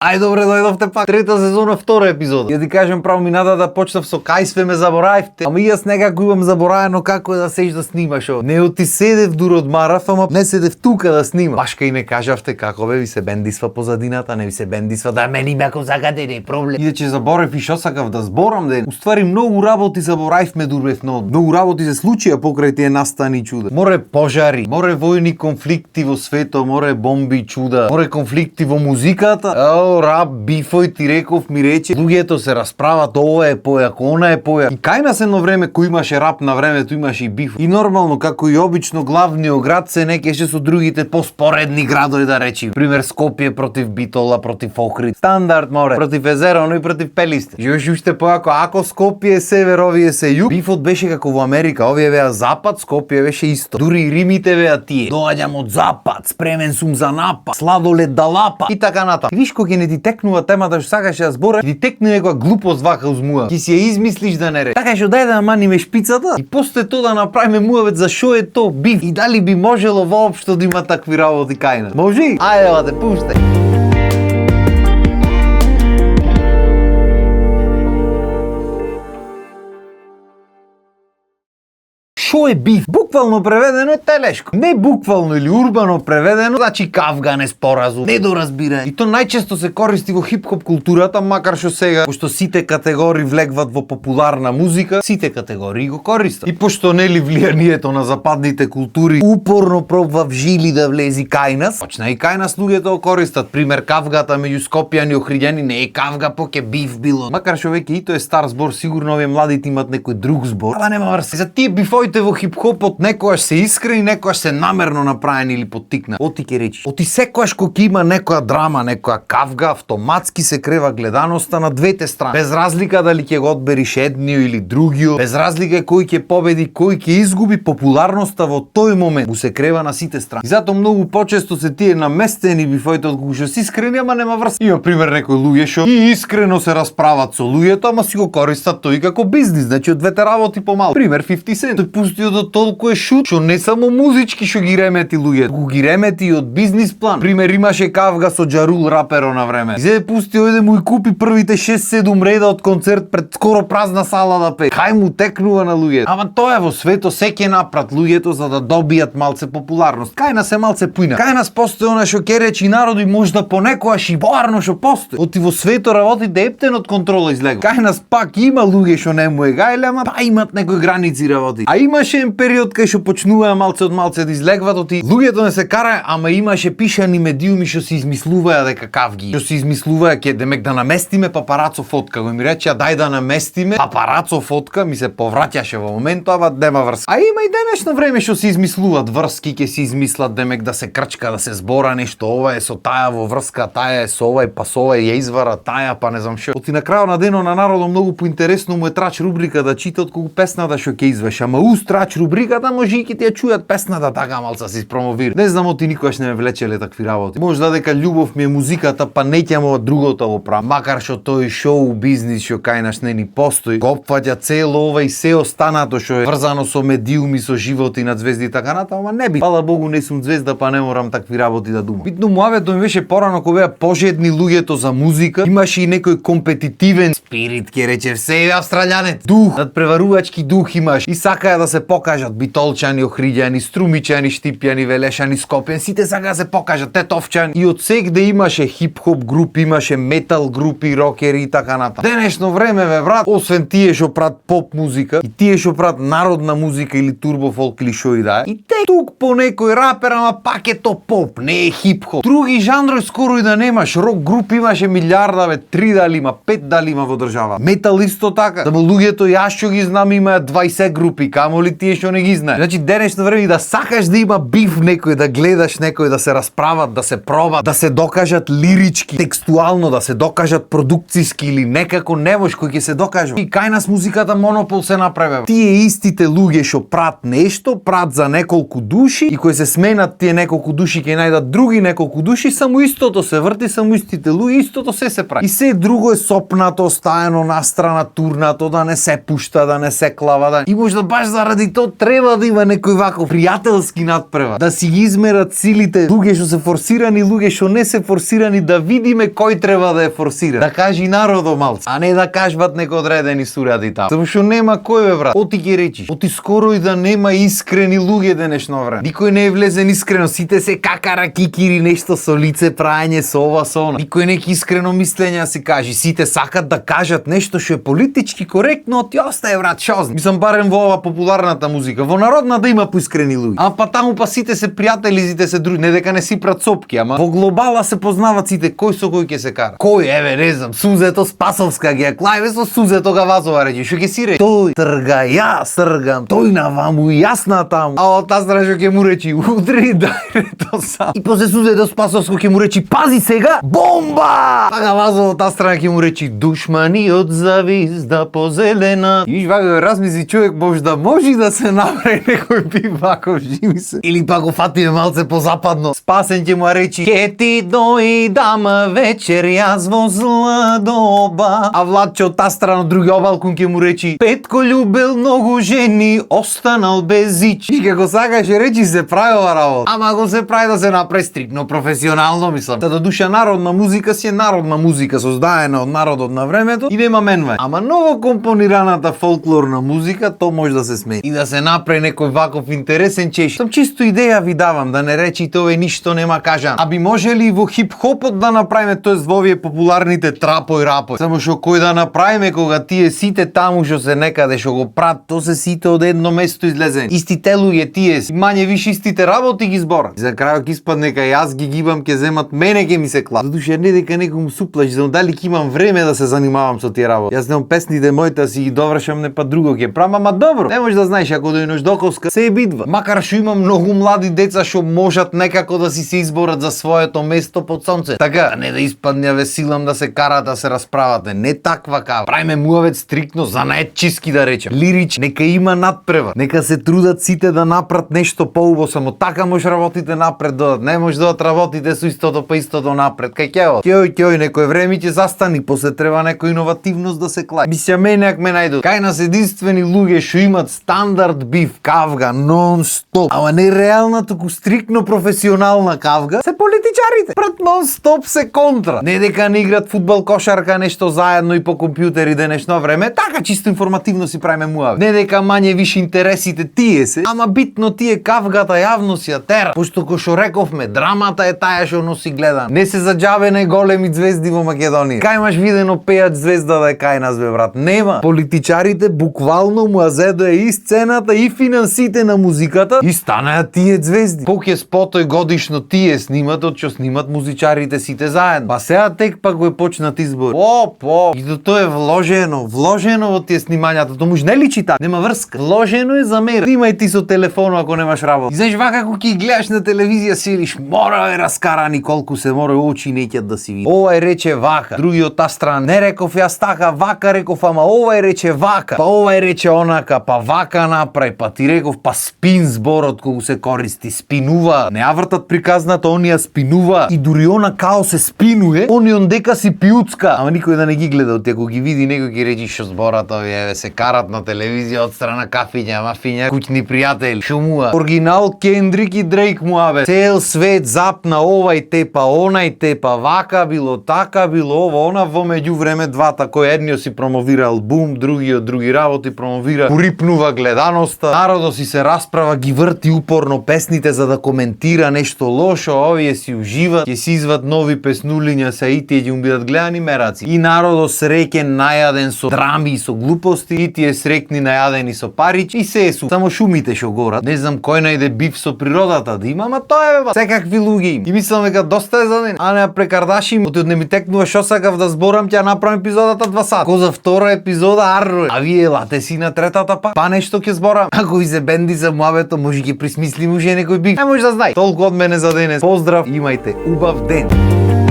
Ај, добре, дојдовте пак. Трета сезона, втора епизода. Ја ти кажем право мината да почнав со кај све ме заборавивте. Ама и јас некако имам заборавено како е да сеш да снимаш ово. Не оти седев дур одмарав, ама не седев тука да снимам. Баш кај ме кажавте како бе ви се бендисва позадината, не ви се бендисва да мене беко закаде не е проблем. Иначе заборав и шо сакав да зборам ден. Уствари многу работи заборавивме дур бев на одмор. Многу работи се случија покрај тие настани чуда. Море пожари, море војни конфликти во светот, море бомби чуда, море конфликти во музиката. Рап, бифој, ти реков, ми рече, луѓето се расправат, ова е појак, она е појак. И кај нас едно време кој имаше рап на времето, имаше и биф. И нормално, како и обично, главниот град се некеше со другите поспоредни градови, да речи. Пример Скопје против Битола, против Охрид. Стандард море, против Езероно и против Пелисте. Живееш уште појако, ако Скопје е север, овие се југ. Бифот беше како во Америка, овие беа запад, Скопје беше исто. Дури и римите беа тие. Доаѓам од запад, спремен сум за напад, сладолед да лапа и така натаму. Виш кога не ти текнува темата што сакаш да збориш, ти текне некоја глупост вака уз муа. Ки си ја измислиш да не речеш. Така што дај да маниме шпицата и после тоа да направиме муавет за шо е то биф и дали би можело воопшто да има такви работи кај нас. Може? Ајде, ела те пуштај. Шо е биф? Буквално преведено е телешко. Не буквално или урбано преведено, значи кавга, неспоразум, недоразбирање. И то најчесто се користи во хип-хоп културата, макар што сега, пошто сите категории влегват во популарна музика, сите категории го користат. И пошто нели влијанието на западните култури упорно пробва в жили да влези кај нас, почна и кај нас луѓето го користат. Пример, кавгата меѓу скопјани и охриѓани не е кавга, поќе биф било. Макар што веќе и тоа е стар збор, сигурно овие младите имат некој друг збор. Ама нема врска. За тие бифоите во хип-хопот некојаш се искрени, некојаш се намерно направени или поттикна. Оти ке речиш. Оти секојаш кога има некоја драма, некоја кавга, автоматски се крева гледаноста на двете страни. Без разлика дали ќе го одбериш едниот или другиот, без разлика кој ќе победи, кој ќе изгуби, популарноста во тој момент му се крева на сите страни. И затоа многу почесто се тие наместени бифоите отколку што се искрени, ама нема врска. Има пример некои луѓе што и искрено се расправат со луѓето, ама си го користат тој како бизнис, значи од двете работи помалку. Пример 50 Cent, тој пустио до толку е шут, што не само музички што ги ремети луѓето, го ги ремети и од бизнис план. Пример имаше кавга со Джарул раперо на време. Изе пусти ојде му и купи првите 6-7 реда од концерт пред скоро празна сала да пее. Кај му текнува на луѓето. Ама тоа е во свето, се ќе напрат луѓето за да добијат малце популарност. Кај нас е малце поина. Кај нас постои она што ќе речи народи можда понекогаш и боарно што постои. Оти во свето работите ептен од контрола излегува. Кај нас пак има луѓе што не му е гајле, ама па имат некои граници работи. А имаше период кај што почнуваа малце од малце да излегват оти луѓето не се караа, ама имаше пишани медиуми што се измислуваа дека кавги, што се измислуваа ќе демек да наместиме папарацо фотка. Го ми речеа дај да наместиме папарацо фотка, ми се повраќаше во моментот, ама нема врска. А има и денешно време што се измислуваат врски, ќе се измислат демек да се крчка, да се збора нешто, ова е со таа во врска, таа е со овај, па со овај ја извара таа, па не знам што. Оти на крајот на денот на народот многу поинтересно му е трач рубрика да чита отколку песната што ќе извеш, ама трач рубриката може и ќе ти ја чујат песната така малца се испромовира. Не знам оти никогаш не ме влечеле такви работи. Може да дека љубов ми е музиката, па неќамо другото во прав. Макар што тој шоу бизнис што кај нас не ни постои, го опфаќа цело ова и се останато што е врзано со медиуми, со животи на звезди и така натаму, ама не би. Фала Богу не сум звезда, па не морам такви работи да думам. Битно муавето ми беше порано кога беа пожедни луѓето за музика, имаше и некој компетитивен спирит, ќе рече се австралјанец. Дух, надпреварувачки дух имаш и сакаја да се покажат битолчани, охриѓани, струмичани, штипјани, велешани, скопјани, сите сака да се покажат, тетовчани. И од сегде имаше хип-хоп групи, имаше метал групи, рокери и така натаму. Денешно време бе брат, освен тие што прават поп музика и тие што прават народна музика или турбо фолк или шо и да е, и те тук по некој рапер, ама пак е то поп, не е хип-хоп. Други жанрои скоро и да немаш, рок групи имаше милиарда бе, 3 дали има, 5 дали има во држава. Метал исто така, да луѓето јас што ги знам имаат 20 групи, камоли тие што не ги знае. Значи денешно време да сакаш да има биф некој, да гледаш некој, да се расправат, да се пробат, да се докажат лирички, текстуално, да се докажат продукциски или некако невош кој ќе се докажува. И кај нас музиката монопол се направи. Тие истите луѓе што прат нешто, прат за неколку души и кои се сменат тие неколку души ќе најдат други неколку души, само истото се врти, само истите луѓе, истото се прави. И се друго е сопнато, оставено настрана, турнато, да не се пушта, да не се клава, да. И можда баш заради и то треба да има некој вако пријателски надпревар. Да си ги измерат силите, луѓе што се форсирани, луѓе што не се форсирани, да видиме кој треба да е форсиран. Да кажи народо малце, а не да кажбат некои одредени суради таму. Само што нема кој бе брат. Оти ги речиш. Оти скоро и да нема искрени луѓе денешно време. Никој не е влезен искрено, сите се какара кикири, нешто со лице праење, со ова со она. Никој неки искрено мислење се кажи. Сите сакат да кажат нешто што е политички коректно, ти остае брат шозни. Мислам барем во ова популарната музика, во народна да има поискрени луѓе. А па таму па сите се пријатели, сите се други, не дека не си прат сопки, ама во глобала се познават сите кој со кој ќе се кара. Кој еве не знам, Сузето Спасовска ги клајве со Сузето Гавазова речи, што ќе си речи. Тој трга, ја сргам, тој наваму, јас натаму. А од таа страна што ќе му речи, удри дај то сам. И после Сузето Спасовско ќе му речи, пази сега, бомба! А Гавазова од таа страна ќе му речи, душмани од завизда позелена. И вака размисли човек, можда може да се направи некој бив вако живи се. Или пак го фатиме малце по-западно. Спасен ќе му речи, ке ти дојдам вечер јас во зла доба. А Владче од таа страна други обалкун ќе му речи, Петко љубел многу жени, останал без ич. И како сакаше речи се прави ова работа. Ама го се прави да се направи стрикно професионално, мислам. Да душа народна музика си е народна музика, создадена од народот на времето и нема менвај. Ама ново компонираната фолклорна музика, то може да се смени. И да се направи некој ваков интересен чеш. Сам чисто идеја ви давам, да не речите ове ништо нема кажан. А би можели и во хип-хопот да направиме, тоест во овие популарните трапој рапој. Само што кој да направиме кога тие сите таму што се некаде што го прат, то се сите од едно место излезени. Истите луѓе тие си, мање више истите работи ги зборат. За крајот ќе испадне дека јас ги гибам, ќе земат мене ќе ми се клат. Задуша не дека некому суплаш, знам дали ќе имам време да се занимавам со тие работи. Јас немам песните моите си ги довршам, не па друго ќе правам, ама добро. Не можеш да знаеш ако дојдеш доковска, се е битва. Макар што има многу млади деца што можат некако да си се изборат за своето место под сонце. Така, не да испадне весилам да се карат да се расправате. Не таква кава. Прајме муавет стрикно за најчиски да речем. Лирич, нека има надпревар. Нека се трудат сите да направат нешто поубаво, само така може работите напред додат. Не може да работите со истото па истото напред. Кај ќе некој време ќе застани, после треба некој иновативност да се клај. Мисля мене ако ме најдат. Кај нас единствени луѓе што имат стандард бив кавга нон-стоп, ама не реална, туку стрикно професионална кавга, се политичарите. Прат нон-стоп се контра. Не дека не играт фудбал, кошарка, нешто заедно и по компјутери денешно време, така чисто информативно си правиме муаве. Не дека мање више интересите тие се, ама битно тие кавгата јавно си ја тера. Пошто кој што рековме, драмата е таа што носи гледан. Не се заџавене големи звезди во Македонија. Кај имаш видено пејач звезда да е кај нас бе брат? Нема. Политичарите буквално му азедоа и сцената и финансите на музиката и станаа тие звезди. Поќе спотој годишно тие снимат од што снимат музичарите сите заедно. Па сега тек па го е почнат избор. И тоа е вложено во тие снимањата. Тоа може не личи така, нема врска. Вложено е за мера. Снимај ти со телефонот ако немаш работа. И знаеш вака како ќе гледаш на телевизија селиш, мора е раскарани колку се мора очи неќат да си види. Овај рече вака, другиот таа страна не реков јас така, вака реков, ама овај рече вака, па овај рече онака, па вака направи, па ти реков, па спин зборот кога се користи, спинува. Не ја вртат приказната, онија спинува и дури она као се спинуе, онион дека си пиуцка. Ама никој да не ги гледа, ако ги види некој ќе речи што зборат овие, еве се карат на телевизија од страна кафиња, мафиња, куќни пријатели. Шумува. Оригинал Кендрик и Дрейк муаве. Цел свет запна овај тепа, онај тепа, вака било, така било, ова, она, во меѓувреме двата кој едниот си промовира албум, другиот други работи промовира, порипнува гледаноста, народот си се расправа, ги врти упорно песните за да коментира нешто лошо, овие си уживат, ќе си изват нови песнулиња, са и тие ќе бидат гледани мераци. И народот среќен најаден со драми и со глупости, и тие среќни најадени со парич и се су. Само шумите што горат. Не знам кој најде бив со природата да има, ама тоа е бе, секакви луѓе има. И мислам дека доста е за ден. А не прекардашим, оти од не ми текнува што сакав да зборам, ќе направам епизодата 2 сата. Ко за втора епизода арро. А вие лате си на третата па нешто ќе зборам. Ако ви се бенди за муавето, може ќе присмислим уже некој бив. Не може да знај. Толку од мене за денес. Поздрав, имајте убав ден.